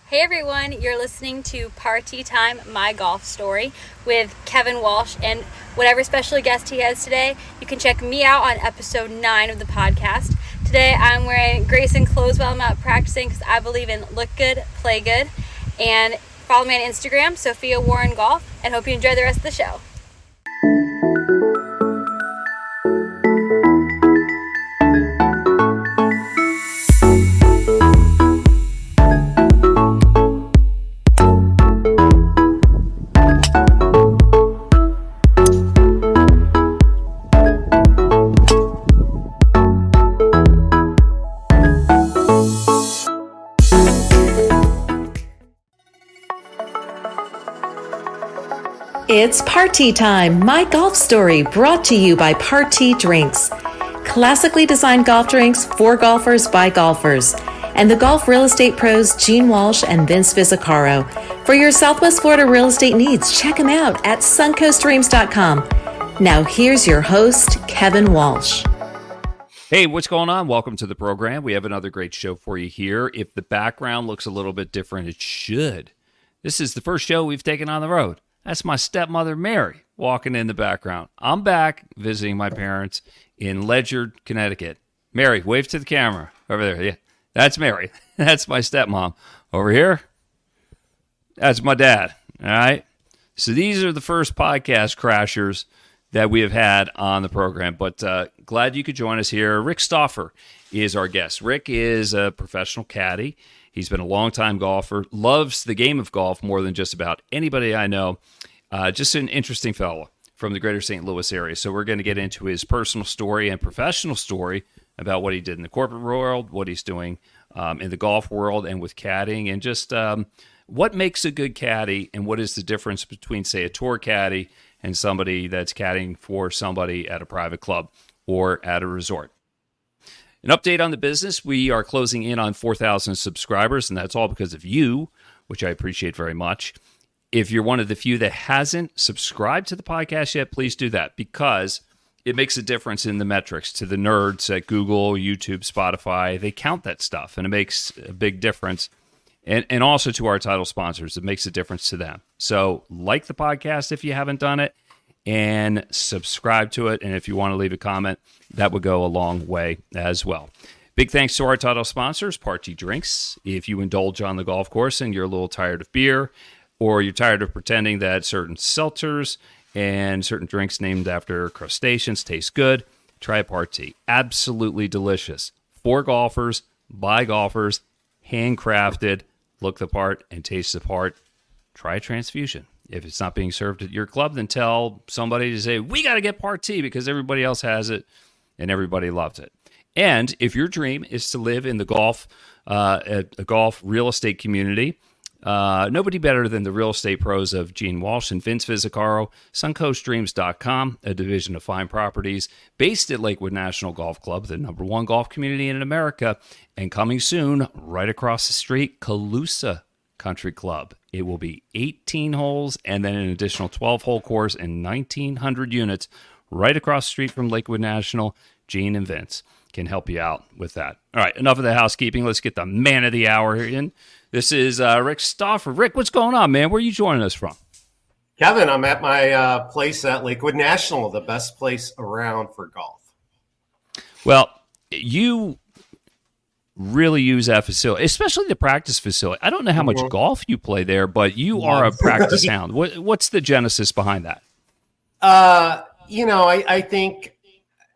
Hey everyone, you're listening to Party Time, My Golf Story with Kevin Walsh and whatever special guest he has today. You can check me out on episode 9 of the podcast. Today I'm wearing Grayson clothes while I'm out practicing because I believe in look good, play good. And follow me on Instagram, Sophia Warren Golf, and hope you enjoy the rest of the show. It's Party Time, My Golf Story, brought to you by Party Drinks. Classically designed golf drinks for golfers by golfers. And the golf real estate pros Gene Walsh and Vince Visicaro. For your Southwest Florida real estate needs, check them out at suncoastdreams.com. Now here's your host, Kevin Walsh. Hey, what's going on? Welcome to the program. We have another great show for you here. If the background looks a little bit different, it should. This is the first show we've taken on the road. That's my stepmother, Mary, walking in the background. I'm back visiting my parents in Ledyard, Connecticut. Mary, wave to the camera over there. Yeah, that's Mary. That's my stepmom. Over here, that's my dad. All right. So these are the first podcast crashers that we have had on the program, but glad you could join us here. Rick Stauffer is our guest. Rick is a professional caddy. He's been a long-time golfer, loves the game of golf more than just about anybody I know. Just an interesting fellow from the greater St. Louis area. So we're going to get into his personal story and professional story about what he did in the corporate world, what he's doing in the golf world and with caddying, and just what makes a good caddy and what is the difference between, say, a tour caddy and somebody that's caddying for somebody at a private club or at a resort. An update on the business, we are closing in on 4,000 subscribers, and that's all because of you, which I appreciate very much. If you're one of the few that hasn't subscribed to the podcast yet, please do that because it makes a difference in the metrics to the nerds at Google, YouTube, Spotify. They count that stuff, and it makes a big difference. And also to our title sponsors, it makes a difference to them. So like the podcast if you haven't done it, and subscribe to it. And if you want to leave a comment, that would go a long way as well. Big thanks to our title sponsors, Party Drinks. If you indulge on the golf course and you're a little tired of beer, or you're tired of pretending that certain seltzers and certain drinks named after crustaceans taste good, try Party. Absolutely delicious. For golfers, by golfers, handcrafted, look the part and taste the part. Try Transfusion. If it's not being served at your club, then tell somebody to say, we got to get Party because everybody else has it and everybody loves it. And if your dream is to live in the golf, a golf real estate community, nobody better than the real estate pros of Gene Walsh and Vince Visicaro, suncoastdreams.com, a division of Fine Properties based at Lakewood National Golf Club, the #1 golf community in America, and coming soon, right across the street, Calusa Country Club. It will be 18 holes and then an additional 12-hole course and 1,900 units right across the street from Lakewood National. Gene and Vince can help you out with that. All right, enough of the housekeeping. Let's get the man of the hour in. This is Rick Stauffer. Rick, what's going on, man? Where are you joining us from? Kevin, I'm at my place at Lakewood National, the best place around for golf. Well, you really use that facility, especially the practice facility. I don't know how much golf you play there, but you are a practice hound. What's the genesis behind that? I think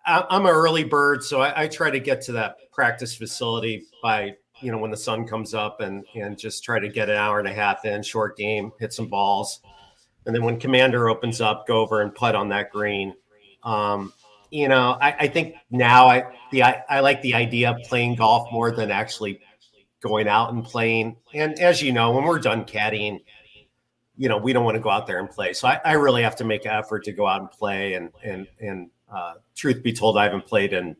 I'm an early bird, so I try to get to that practice facility by, when the sun comes up and just try to get an hour and a half in, short game, hit some balls. And then when Commander opens up, go over and putt on that green. I think now I like the idea of playing golf more than actually going out and playing. And as you know, when we're done caddying, we don't want to go out there and play. So I really have to make an effort to go out and play. And truth be told, I haven't played in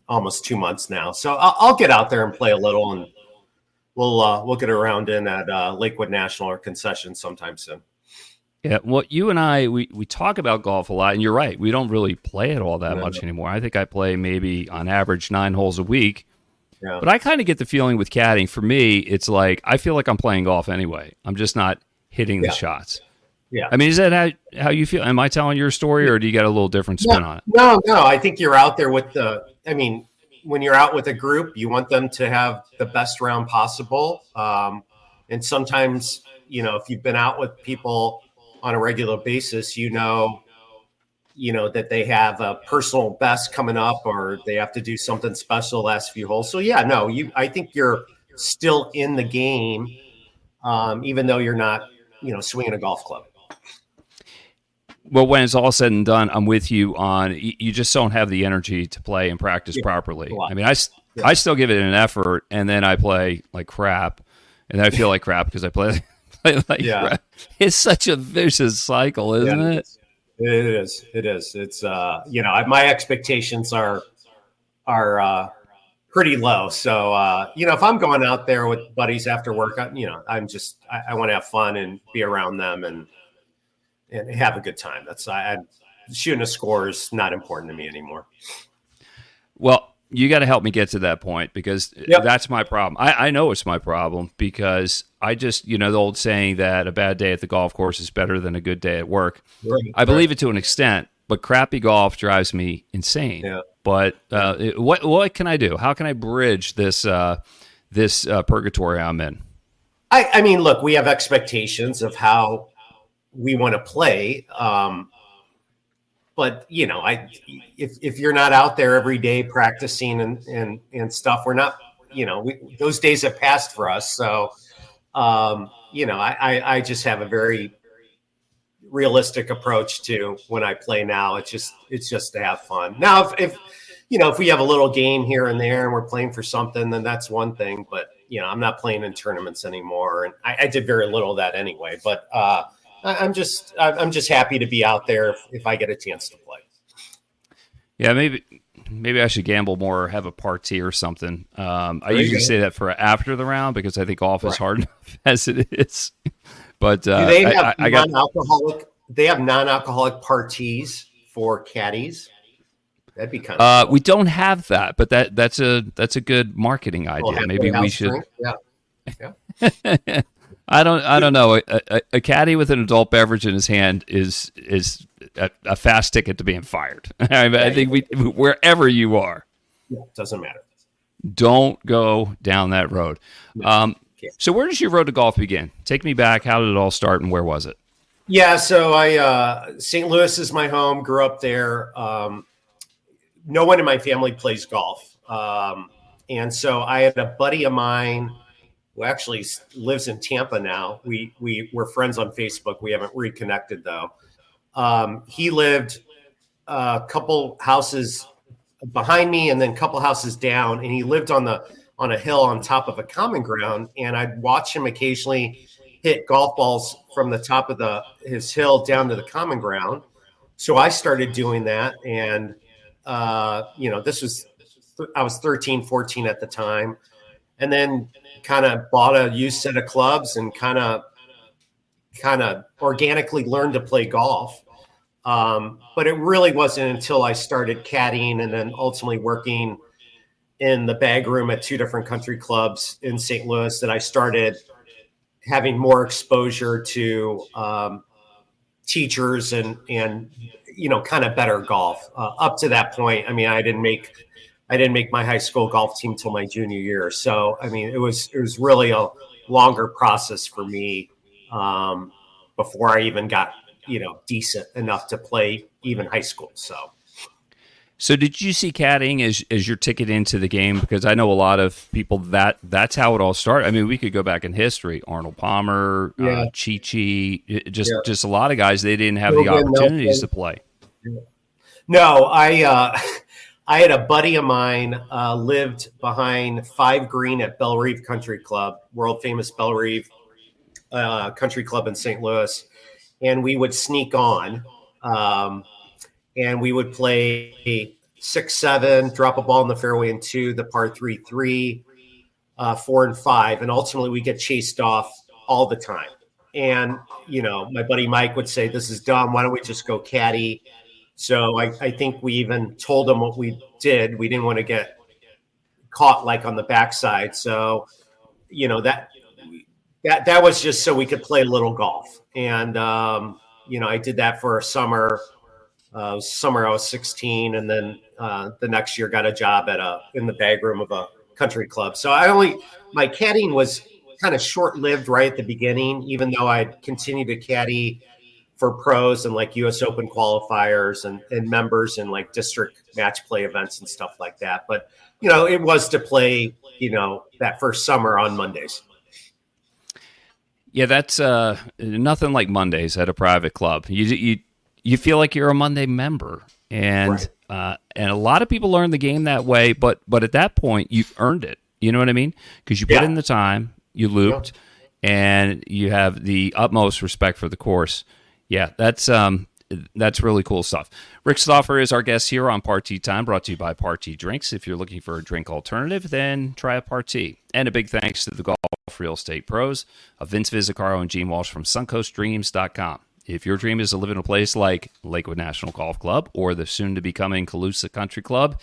almost 2 months now. So I'll get out there and play a little, and we'll get around in at Lakewood National or Concession sometime soon. Yeah, well, you and I, we talk about golf a lot, and you're right. We don't really play it all that much anymore. I think I play maybe on average 9 holes a week. Yeah. But I kind of get the feeling with caddying, for me, it's like I feel like I'm playing golf anyway. I'm just not hitting the shots. Yeah. I mean, is that how you feel? Am I telling your story, or do you got a little different spin on it? No. I think you're out there with when you're out with a group, you want them to have the best round possible. And sometimes, if you've been out with people on a regular basis, that they have a personal best coming up, or they have to do something special the last few holes. So I think you're still in the game, even though you're not, swinging a golf club. Well, when it's all said and done, I'm with you on you just don't have the energy to play and practice properly. I mean, I still give it an effort, and then I play like crap, and then I feel like crap because I play like crap. It's such a vicious cycle, isn't it? It is. It's my expectations are pretty low. So if I'm going out there with buddies after work, I want to have fun and be around them and have a good time. Shooting a score is not important to me anymore. Well, you got to help me get to that point, because that's my problem. I know it's my problem, because I just, the old saying that a bad day at the golf course is better than a good day at work. Right. I believe it to an extent, but crappy golf drives me insane. Yeah. But what can I do? How can I bridge this purgatory I'm in? I mean, look, we have expectations of how we want to play. But if you're not out there every day practicing and stuff, we're not, those days have passed for us. So, I just have a very realistic approach to when I play now. It's just to have fun. Now, if we have a little game here and there and we're playing for something, then that's one thing. But I'm not playing in tournaments anymore, and I did very little of that anyway. But I'm just happy to be out there if I get a chance to play. Yeah, maybe I should gamble more or have a party or something. I usually say that for after the round, because I think golf is hard enough as it is. But do they have non-alcoholic? They have non-alcoholic parties for caddies. That'd be kind of cool. We don't have that, but that's a good marketing idea. Maybe we should. Yeah. I don't know. A caddy with an adult beverage in his hand is a fast ticket to being fired. I think wherever you are, doesn't matter. Don't go down that road. So where does your road to golf begin? Take me back. How did it all start, and where was it? Yeah, so St. Louis is my home. Grew up there. No one in my family plays golf, and so I had a buddy of mine who actually lives in Tampa now. We're friends on Facebook. We haven't reconnected though. He lived a couple houses behind me and then a couple houses down, and he lived on a hill on top of a common ground. And I'd watch him occasionally hit golf balls from the top of his hill down to the common ground. So I started doing that. And, I was 13, 14 at the time. And then kind of bought a used set of clubs and kind of organically learned to play golf. But it really wasn't until I started caddying and then ultimately working in the bag room at two different country clubs in St. Louis that I started having more exposure to teachers and kind of better golf. Up to that point, I mean, I didn't make my high school golf team till my junior year. So, I mean, it was really a longer process for me before I even got, decent enough to play even high school. So did you see caddying as your ticket into the game? Because I know a lot of people that's how it all started. I mean, we could go back in history. Arnold Palmer, Chi-Chi, just a lot of guys, they didn't have the opportunities to play. No, I had a buddy of mine lived behind 5 Green at Bellerive Country Club, world famous Bellerive Country Club in St. Louis. And we would sneak on and we would play 6, 7, drop a ball in the fairway in 2, the par 3, 4 and 5. And ultimately we get chased off all the time. And, my buddy Mike would say, this is dumb. Why don't we just go caddy? So I think we even told him what we did. We didn't want to get caught like on the backside. So, that was just so we could play a little golf. And, I did that for a summer. Summer I was 16, and then the next year got a job in the bag room of a country club. So my caddying was kind of short-lived right at the beginning, even though I'd continued to caddy for pros and like US Open qualifiers and members and like district match play events and stuff like that. But, it was to play, that first summer on Mondays. Yeah, that's nothing like Mondays at a private club. You feel like you're a Monday member, and Right. And a lot of people learn the game that way. But at that point, you've earned it. You know what I mean? Because you put in the time, you looped, and you have the utmost respect for the course. Yeah, that's really cool stuff. Rick Stauffer is our guest here on Party Time, brought to you by Party Drinks. If you're looking for a drink alternative, then try a Party. And a big thanks to the Golf Real Estate Pros of Vince Vizicaro and Gene Walsh from SuncoastDreams.com. If your dream is to live in a place like Lakewood National Golf Club or the soon-to-becoming Calusa Country Club,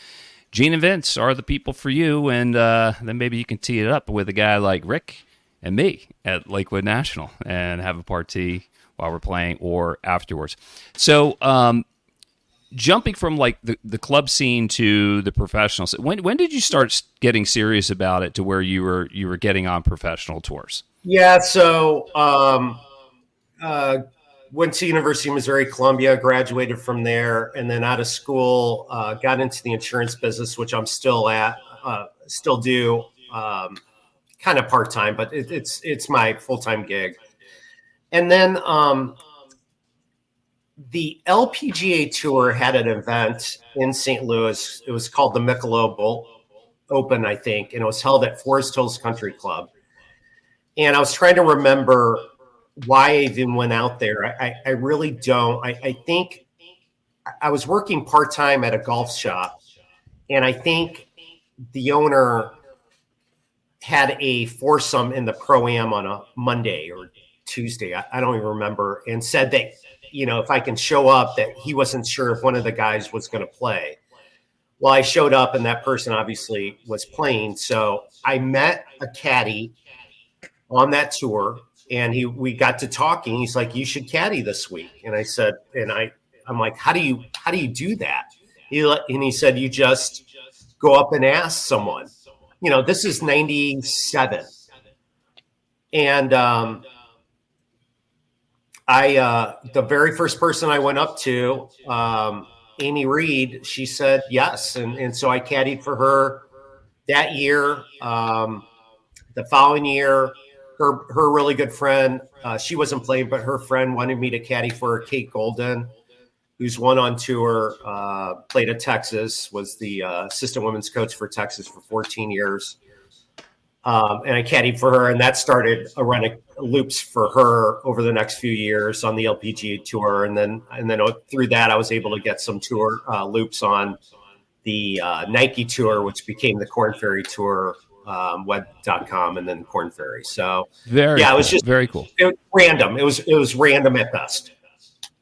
Gene and Vince are the people for you, and then maybe you can tee it up with a guy like Rick and me at Lakewood National and have a party while we're playing or afterwards. So jumping from like the club scene to the professionals, when did you start getting serious about it to where you were getting on professional tours? Yeah, so went to University of Missouri, Columbia, graduated from there, and then out of school, got into the insurance business, which I'm still at, still do, kind of part-time, but it's my full-time gig. And then the LPGA Tour had an event in St. Louis. It was called the Michelob Open, I think, and it was held at Forest Hills Country Club. And I was trying to remember why I even went out there. I really don't. I think I was working part-time at a golf shop, and I think the owner had a foursome in the Pro-Am on a Monday or Tuesday. I don't even remember, and said that, if I can show up, that he wasn't sure if one of the guys was going to play. Well, I showed up, and that person obviously was playing. So I met a caddy on that tour, and we got to talking. He's like, "You should caddy this week." And I said, I'm like, how do you do that? He said, "You just go up and ask someone." This is 97. And the very first person I went up to, Amy Reed, she said yes. And so I caddied for her that year. The following year, her really good friend, she wasn't playing, but her friend wanted me to caddy for her, Kate Golden, who's won on tour, played at Texas, was the assistant women's coach for Texas for 14 years. And I caddied for her, and that started a run of loops for her over the next few years on the LPGA Tour. And then through that, I was able to get some tour loops on the Nike Tour, which became the Korn Ferry Tour, web.com, and then Korn Ferry. So it was just very cool. It was random. It was random at best.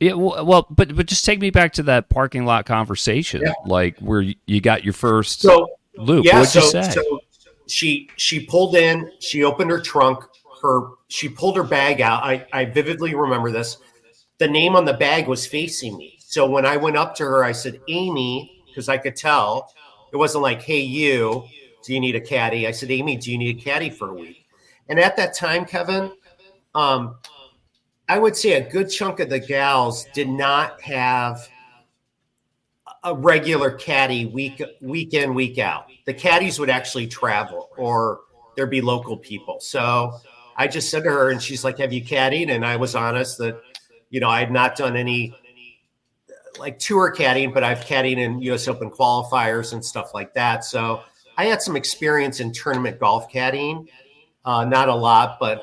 Yeah, well, but just take me back to that parking lot conversation, like where you got your first loop. Yeah, What'd you say? So she pulled in, she opened her trunk, she pulled her bag out. I vividly remember this. The name on the bag was facing me. So when I went up to her, I said, "Amy," because I could tell it wasn't like, "Hey, you, do you need a caddy?" I said, "Amy, do you need a caddy for a week?" And at that time, Kevin, I would say a good chunk of the gals did not have a regular caddy week in, week out. The caddies would actually travel, or there'd be local people. So I just said to her, and she's like, "Have you caddied?" And I was honest that, I had not done any like tour caddying, but I've caddied in US Open qualifiers and stuff like that. So I had some experience in tournament golf caddying, not a lot, but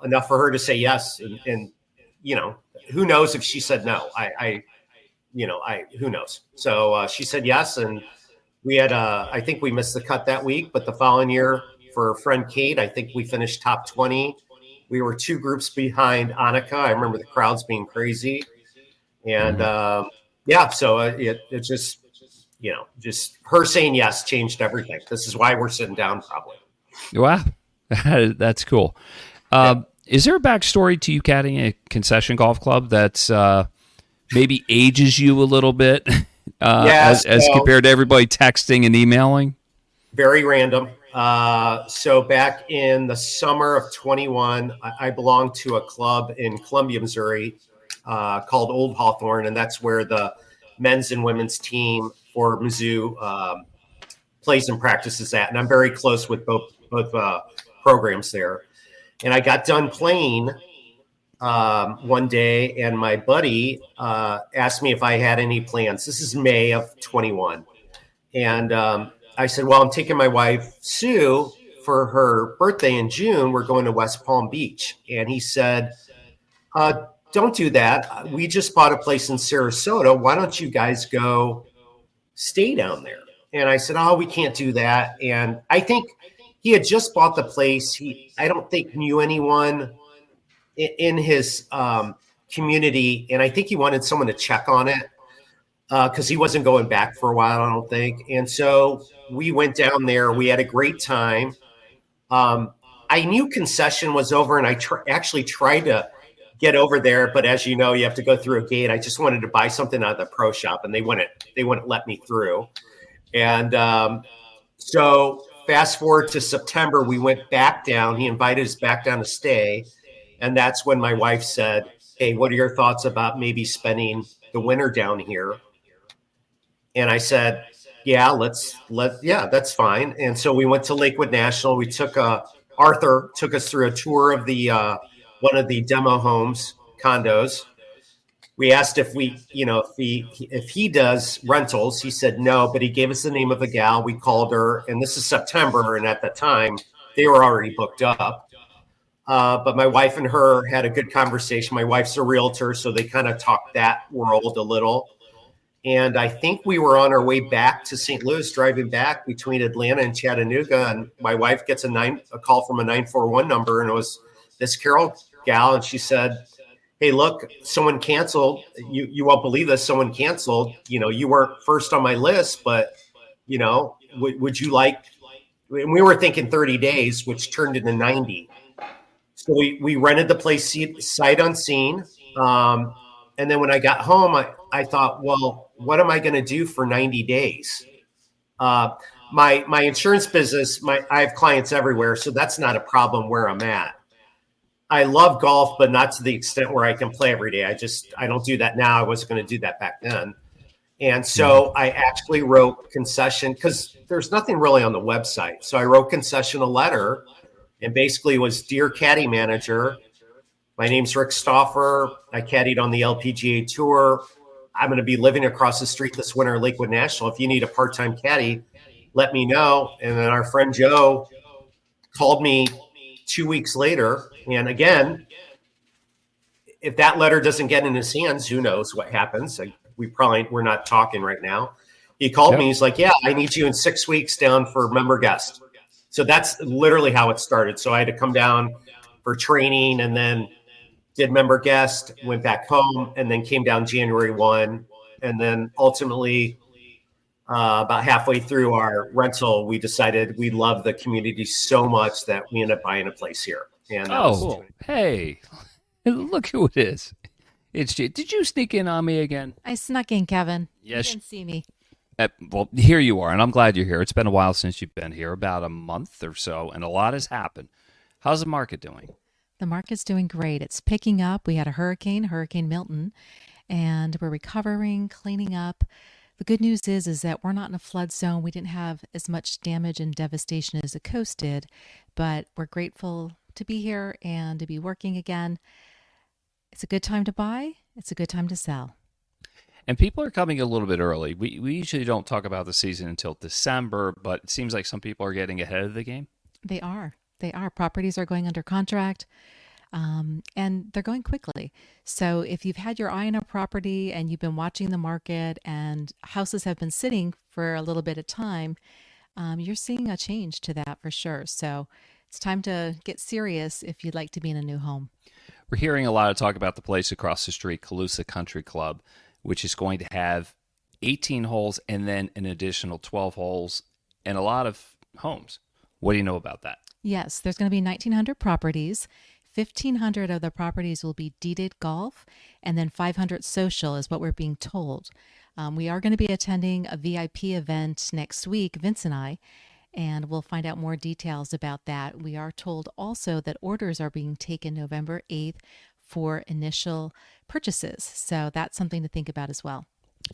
enough for her to say yes. And who knows if she said no? Who knows? So she said yes, and we had I think we missed the cut that week, but the following year for her friend Kate, I think we finished top 20. We were 2 groups behind Annika. I remember the crowds being crazy, and so it just just her saying yes changed everything. This is why we're sitting down probably. Wow. That's cool. Is there a backstory to you caddying a Concession golf club that's maybe ages you a little bit as compared to everybody texting and emailing? Very random. So back in the summer of 21, I belonged to a club in Columbia, Missouri called Old Hawthorne, and that's where the men's and women's team for Mizzou plays and practices at. And I'm very close with both programs there. And I got done playing one day, and my buddy asked me if I had any plans. This is May of 21. And I said, well, I'm taking my wife, Sue, for her birthday in June. We're going to West Palm Beach. And he said, don't do that. We just bought a place in Sarasota. Why don't you guys go stay down there? And I said, oh, we can't do that. And I think he had just bought the place. I don't think knew anyone in his community. And I think he wanted someone to check on it because he wasn't going back for a while, I don't think. And so we went down there. We had a great time. I knew Concession was over, and I actually tried to get over there, but as you know, you have to go through a gate. I just wanted to buy something out of the pro shop, and they wouldn't let me through. And so fast forward to September, we went back down. He invited us back down to stay, and that's when my wife said, hey, what are your thoughts about maybe spending the winter down here? And I said, yeah, that's fine. And so we went to Lakewood National. We took Arthur took us through a tour of the one of the demo homes, condos. We asked if he does rentals. He said no, but he gave us the name of a gal. We called her, and this is September, and at the time they were already booked up. But my wife and her had a good conversation. My wife's a realtor, so they kind of talked that world a little. And I think we were on our way back to St. Louis, driving back between Atlanta and Chattanooga, and my wife gets a call from a 941 number, and it was this Carol gal, and she said, hey, look, someone canceled. You won't believe this. Someone canceled. You weren't first on my list, but, would you like, and we were thinking 30 days, which turned into 90. So we rented the place sight unseen. And then when I got home, I thought, well, what am I going to do for 90 days? My insurance business, I have clients everywhere, so that's not a problem where I'm at. I love golf, but not to the extent where I can play every day. I don't do that now. I wasn't going to do that back then. And so I actually wrote Concession because there's nothing really on the website. So I wrote Concession a letter, and basically it was, Dear Caddy Manager, my name's Rick Stauffer. I caddied on the LPGA Tour. I'm going to be living across the street this winter at Lakewood National. If you need a part-time caddy, let me know. And then our friend Joe called me 2 weeks later. And again, if that letter doesn't get in his hands, who knows what happens? We're not talking right now. He called me. He's like, yeah, I need you in 6 weeks down for member guest. So that's literally how it started. So I had to come down for training, and then did member guest, went back home, and then came down January 1. And then ultimately, about halfway through our rental, we decided we love the community so much that we ended up buying a place here. And hey, look who it is. Did you sneak in on me again? I snuck in, Kevin. Yes. You didn't see me. Well, here you are, and I'm glad you're here. It's been a while since you've been here, about a month or so, and a lot has happened. How's the market doing? The market's doing great. It's picking up. We had a Hurricane Milton, and we're recovering, cleaning up. The good news is that we're not in a flood zone. We didn't have as much damage and devastation as the coast did, but we're grateful to be here and to be working again. It's a good time to buy. It's a good time to sell. And people are coming a little bit early. We usually don't talk about the season until December, but it seems like some people are getting ahead of the game. They are. Properties are going under contract, and they're going quickly. So if you've had your eye on a property and you've been watching the market and houses have been sitting for a little bit of time, you're seeing a change to that for sure. So it's time to get serious if you'd like to be in a new home. We're hearing a lot of talk about the place across the street, Walsh Country Club, which is going to have 18 holes and then an additional 12 holes and a lot of homes. What do you know about that? Yes, there's going to be 1,900 properties. 1,500 of the properties will be deeded golf, and then 500 social is what we're being told. We are going to be attending a VIP event next week, Vince and I, and we'll find out more details about that. We are told also that orders are being taken November 8th for initial purchases. So that's something to think about as well.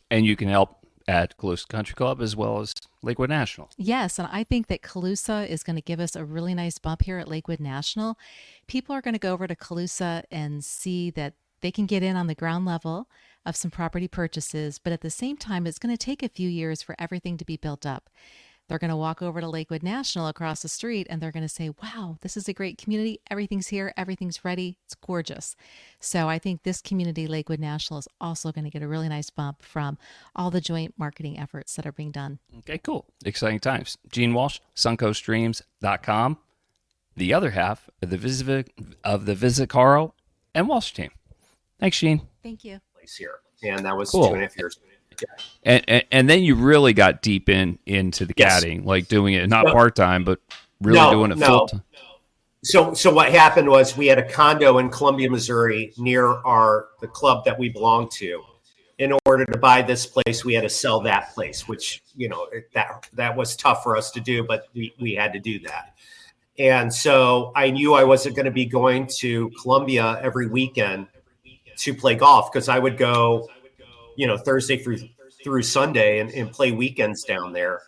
And you can help at Walsh Country Club as well as Lakewood National. Yes, and I think that Calusa is going to give us a really nice bump here at Lakewood National. People are going to go over to Calusa and see that they can get in on the ground level of some property purchases, but at the same time, it's going to take a few years for everything to be built up. They're going to walk over to Lakewood National across the street and they're going to say, wow, this is a great community. Everything's here. Everything's ready. It's gorgeous. So I think this community, Lakewood National, is also going to get a really nice bump from all the joint marketing efforts that are being done. Okay, cool. Exciting times. Gene Walsh, suncoaststreams.com, the other half of the Visit Caro and Walsh team. Thanks, Gene. Thank you. Place here, and that was Cool. 2.5 years. And then you really got deep into the Yes. caddying, like doing it not No. part-time, but really doing it full-time. So what happened was we had a condo in Columbia, Missouri, near the club that we belonged to. In order to buy this place, we had to sell that place, which that was tough for us to do, but we had to do that. And so I knew I wasn't going to be going to Columbia every weekend to play golf, because I would go, Thursday through Sunday and play weekends down there.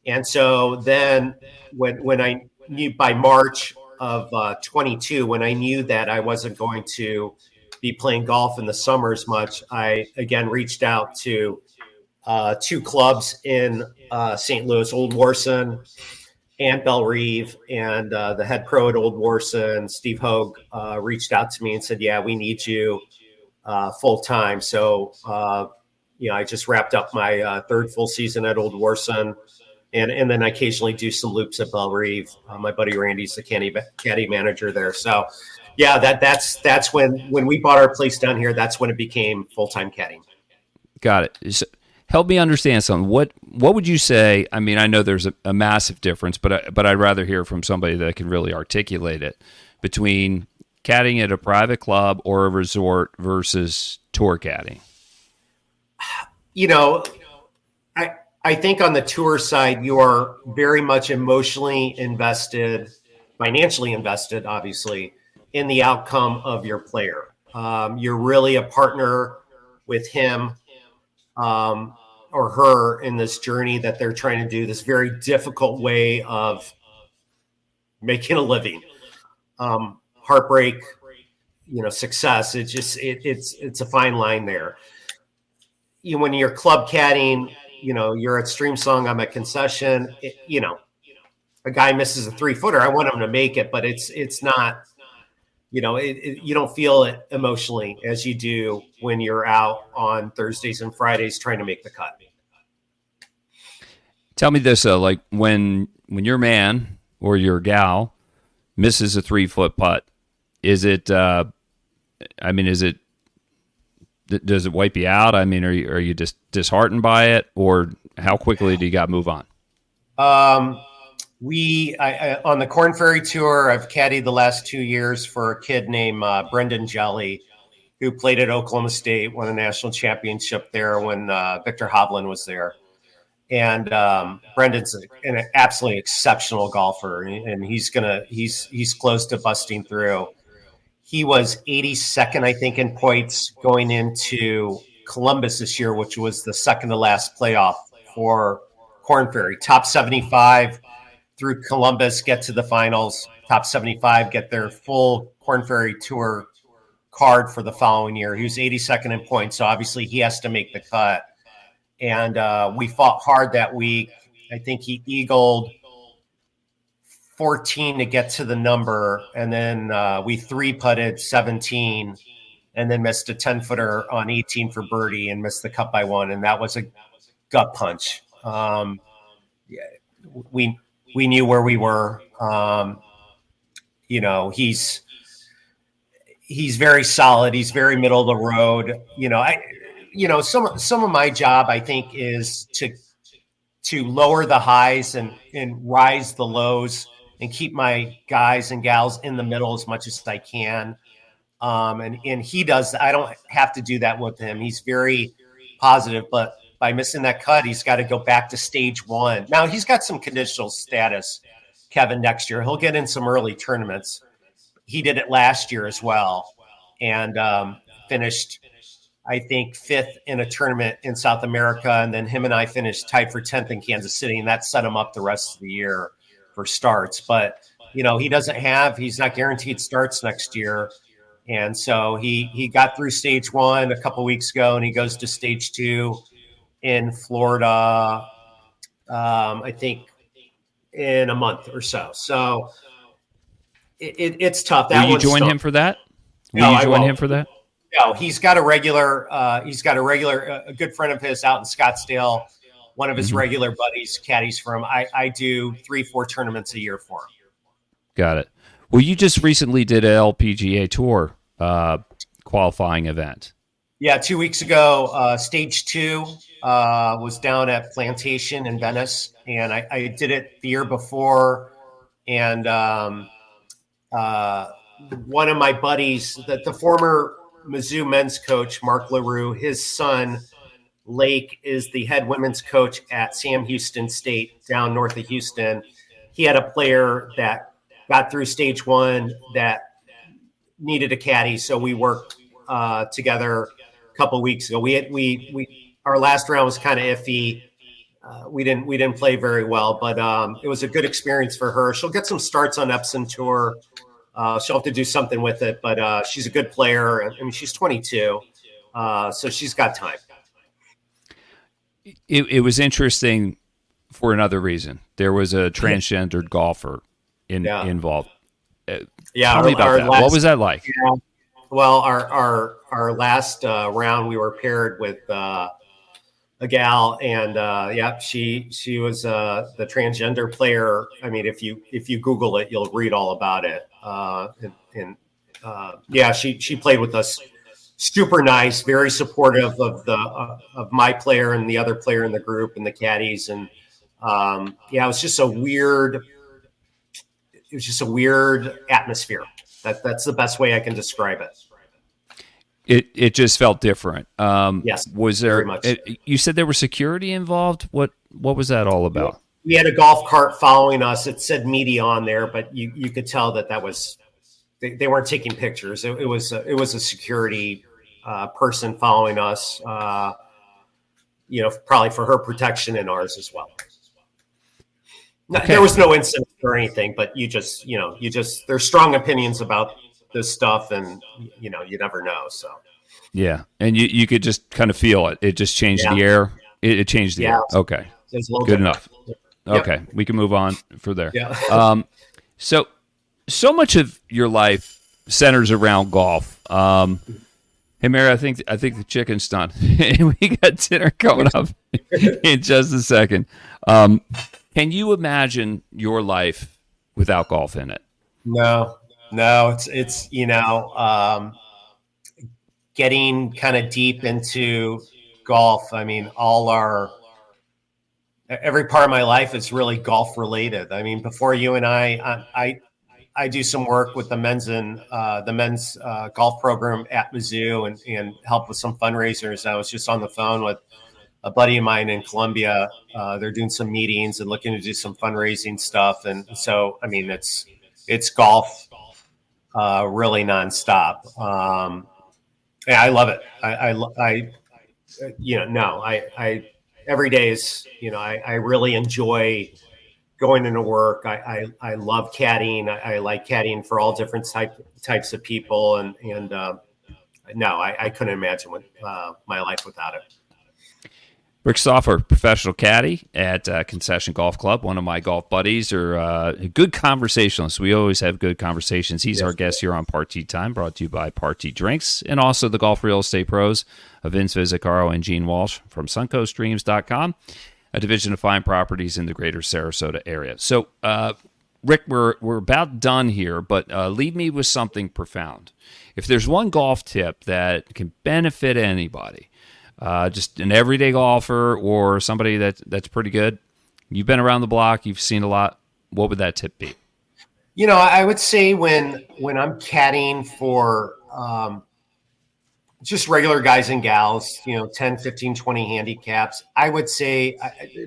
And so then when I knew by March of 22, when I knew that I wasn't going to be playing golf in the summers much, I again reached out to two clubs in St. Louis, Old Warson and Bellerive, and the head pro at Old Warson, Steve Hogue, reached out to me and said, yeah, we need you full time. So, I just wrapped up my third full season at Old Warson, and then I occasionally do some loops at Bellerive. My buddy Randy's the caddy manager there. So, yeah, that's when we bought our place down here. That's when it became full-time caddying. Got it. So, help me understand something. What would you say? I mean, I know there's a massive difference, but I'd rather hear from somebody that can really articulate it between caddying at a private club or a resort versus tour caddying. I think on the tour side, you are very much emotionally invested, financially invested, obviously, in the outcome of your player. You're really a partner with him or her in this journey that they're trying to do, this very difficult way of making a living. Heartbreak, success. It's a fine line there. When you're club caddying, you're at Streamsong, I'm at Concession. A guy misses a 3-footer, I want him to make it, but it's not. You don't feel it emotionally as you do when you're out on Thursdays and Fridays trying to make the cut. Tell me this, like when your man or your gal misses a 3-foot putt, is it? Does it wipe you out? I mean, are you just disheartened by it, or how quickly do you got to move on? I on the Corn Ferry Tour, I've caddied the last 2 years for a kid named Brendan Jelly, who played at Oklahoma State, won a national championship there when Victor Hovland was there. And Brendan's an absolutely exceptional golfer, and he's close to busting through. He was 82nd, I think, in points going into Columbus this year, which was the second to last playoff for Corn Ferry. Top 75 through Columbus, get to the finals. Top 75 get their full Corn Ferry Tour card for the following year. He was 82nd in points, so obviously he has to make the cut. And we fought hard that week. I think he eagled 14 to get to the number, and then we 3-putted 17 and then missed a 10-footer on 18 for birdie and missed the cut by 1, and that was a gut punch. We knew where we were. He's very solid. He's very middle of the road. some of my job, I think, is to lower the highs and rise the lows and keep my guys and gals in the middle as much as I can. And he does. I don't have to do that with him. He's very positive, but by missing that cut, he's got to go back to stage one. Now he's got some conditional status, Kevin, next year. He'll get in some early tournaments. He did it last year as well, and finished, I think, 5th in a tournament in South America. And then him and I finished tied for 10th in Kansas City, and that set him up the rest of the year for starts. But, he's not guaranteed starts next year. And so he got through stage one a couple weeks ago, and he goes to stage 2 in Florida, I think in a month or so. So it's tough. Will you join him for that? Will you join him for that? No, he's got a good friend of his out in Scottsdale. One of his regular buddies caddies for him. I do 3-4 tournaments a year for him. Got it. Well, you just recently did an LPGA Tour qualifying event. Yeah, 2 weeks ago, stage 2 was down at Plantation in Venice, and I did it the year before. And one of my buddies, the former Mizzou men's coach, Mark LaRue, his son, Lake, is the head women's coach at Sam Houston State down north of Houston. He had a player that got through stage 1 that needed a caddy, so we worked together a couple of weeks ago. Our last round was kind of iffy. We didn't play very well, but it was a good experience for her. She'll get some starts on Epson Tour. She'll have to do something with it, but she's a good player. I mean, she's 22, so she's got time. It was interesting for another reason. There was a transgendered golfer involved. Tell me about that. What was that like? Yeah. Well, our last round, we were paired with a gal, and she was the transgender player. I mean, if you Google it, you'll read all about it. She played with us. Super nice, very supportive of my player and the other player in the group and the caddies, and it was just a weird. It was just a weird atmosphere. That's the best way I can describe it. It just felt different. Yes. Was there? Very much. You said there was security involved. What was that all about? We had a golf cart following us. It said media on there, but you could tell that was they weren't taking pictures. It was a security person following us. Probably for her protection and ours as well. Okay. There was no incident or anything, but you just there's strong opinions about this stuff, and you never know. So yeah, and you could just kind of feel it. It just changed the air. It changed the air. Okay, good enough. Okay, yep. We can move on for there. Yeah. So much of your life centers around golf. Hey, Mary, I think the chicken's done. We got dinner coming up in just a second. Can you imagine your life without golf in it? No, it's getting kind of deep into golf. I mean, every part of my life is really golf related. I mean, before you and I do some work with the men's golf program at Mizzou and help with some fundraisers. I was just on the phone with a buddy of mine in Columbia. They're doing some meetings and looking to do some fundraising stuff. And so, I mean, it's golf really nonstop. I love it. Every day is, I really enjoy going into work. I love caddying. I like caddying for all different types of people. And I couldn't imagine my life without it. Rick Stauffer, professional caddy at Concession Golf Club. One of my golf buddies, or a good conversationalist. We always have good conversations. He's our guest here on Party Time, brought to you by Party Drinks, and also the Golf Real Estate Pros of Vince Vizicaro and Gene Walsh from SuncoastDreams.com, a division of fine properties in the greater Sarasota area. So, Rick, we're about done here, but leave me with something profound. If there's one golf tip that can benefit anybody, just an everyday golfer or somebody that's pretty good? You've been around the block. You've seen a lot. What would that tip be? I would say when I'm caddying for just regular guys and gals, 10, 15, 20 handicaps, I would say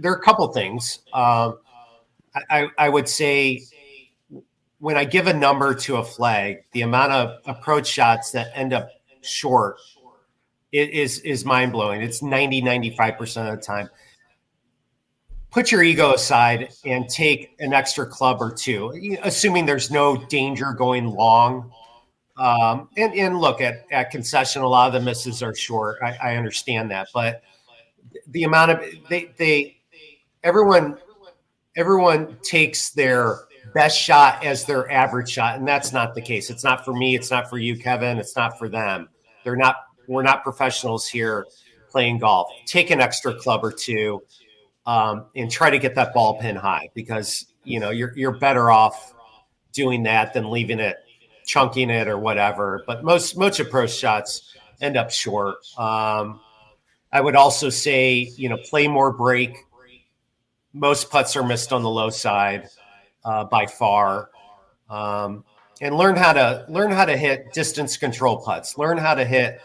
there are a couple things. I would say when I give a number to a flag, the amount of approach shots that end up short is mind-blowing. It's 95% of the time. Put your ego aside and take an extra club or two, assuming there's no danger going long. And look at Concession, a lot of the misses are short. I understand that, but the amount of everyone takes their best shot as their average shot, and that's not the case. It's not for me. It's not for you, Kevin. It's not for them. We're not professionals here playing golf. Take an extra club or two. And try to get that ball pin high, because you're better off doing that than leaving it, chunking it or whatever. But most approach shots end up short. I would also say play more break. Most putts are missed on the low side by far, and learn how to hit distance control putts. Learn how to hit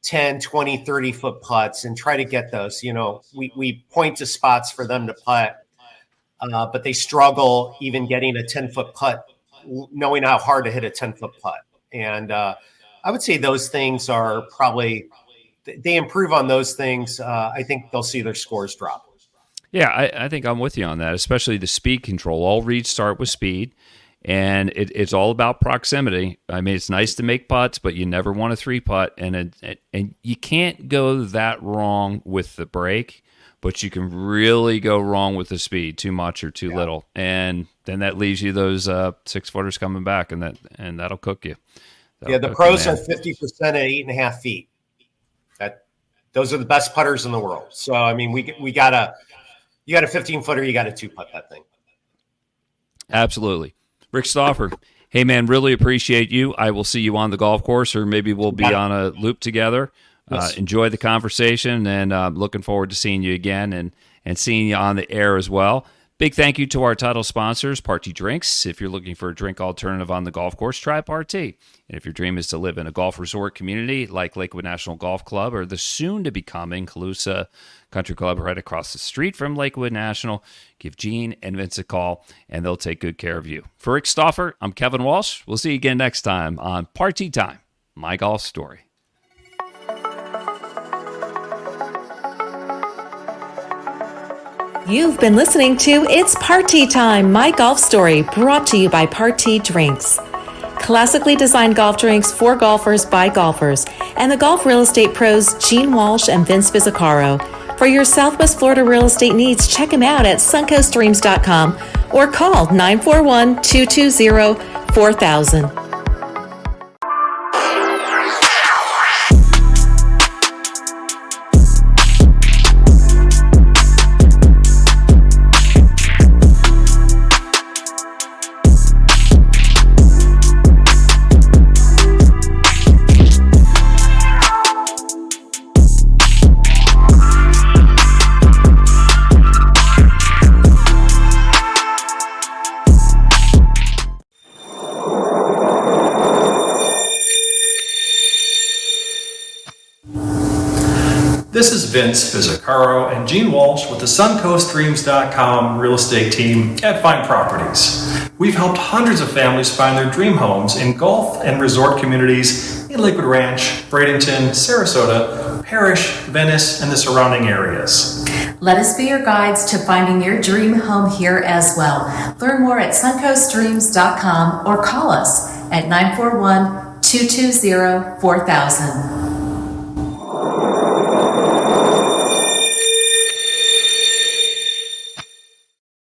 10, 20, 30 foot putts and try to get those. We point to spots for them to putt, but they struggle even getting a 10-foot putt, knowing how hard to hit a 10-foot putt. And I would say those things are probably, they improve on those things. I think they'll see their scores drop. Yeah, I think I'm with you on that, especially the speed control. All reads start with speed. And it's all about proximity. I mean, it's nice to make putts, but you never want a 3-putt, and you can't go that wrong with the break, but you can really go wrong with the speed, too much or too little, and then that leaves you those 6-footers coming back, and that'll cook you. The pros are 50% at 8.5 feet. Those are the best putters in the world. So I mean, you got a 15-footer, you got a 2-putt that thing. Absolutely. Rick Stauffer, hey, man, really appreciate you. I will see you on the golf course, or maybe we'll be on a loop together. Yes. Enjoy the conversation, and looking forward to seeing you again and seeing you on the air as well. Big thank you to our title sponsors, Party Drinks. If you're looking for a drink alternative on the golf course, try Party. And if your dream is to live in a golf resort community like Lakewood National Golf Club or the soon-to-becoming Calusa Country Club right across the street from Lakewood National, give Gene and Vince a call, and they'll take good care of you. For Rick Stauffer, I'm Kevin Walsh. We'll see you again next time on Party Time, My Golf Story. You've been listening to It's Party Time, My Golf Story, brought to you by Party Drinks. Classically designed golf drinks for golfers by golfers, and the golf real estate pros Gene Walsh and Vince Vizzacaro. For your Southwest Florida real estate needs, check them out at suncoastdreams.com or call 941-220-4000. This is Vince Vizzacaro and Gene Walsh with the suncoastdreams.com real estate team at Fine Properties. We've helped hundreds of families find their dream homes in golf and resort communities in Lakewood Ranch, Bradenton, Sarasota, Parrish, Venice, and the surrounding areas. Let us be your guides to finding your dream home here as well. Learn more at suncoastdreams.com or call us at 941-220-4000.